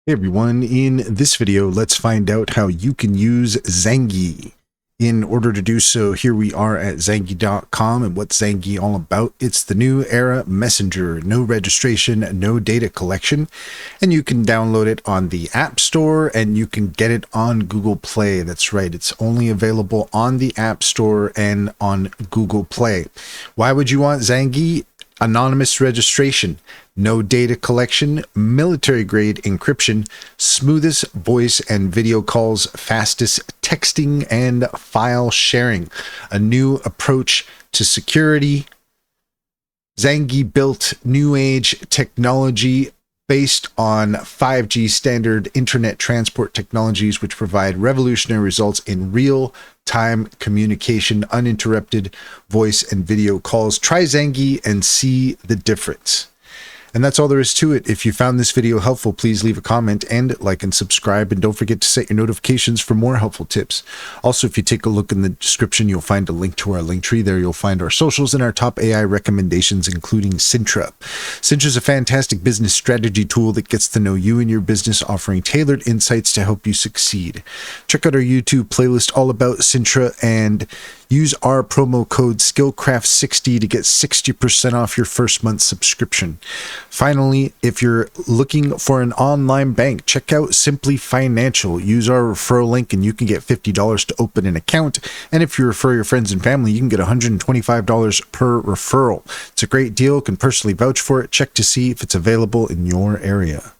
Hey everyone, in this video, let's find out how you can use Zangi. In order to do so, here we are at Zangi.com, and what's Zangi all about? It's the new era messenger, no registration, no data collection, and you can download it on the App Store and you can get it on Google Play. That's right, it's only available on the App Store and on Google Play. Why would you want Zangi? Anonymous registration, no data collection, military-grade encryption, smoothest voice and video calls, fastest texting and file sharing, a new approach to security. Zangi built new age technology based on 5G standard internet transport technologies, which provide revolutionary results in real-time communication, uninterrupted voice and video calls. Try Zangi and see the difference. And that's all there is to it. If you found this video helpful, please leave a comment and like and subscribe. And don't forget to set your notifications for more helpful tips. Also, if you take a look in the description, you'll find a link to our link tree. There you'll find our socials and our top AI recommendations, including Sintra. Sintra is a fantastic business strategy tool that gets to know you and your business, offering tailored insights to help you succeed. Check out our YouTube playlist all about Sintra and use our promo code SKILLCRAFT60 to get 60% off your first month subscription. Finally, if you're looking for an online bank, check out Simply Financial. Use our referral link and you can get $50 to open an account. And if you refer your friends and family, you can get $125 per referral. It's a great deal. Can personally vouch for it. Check to see if it's available in your area.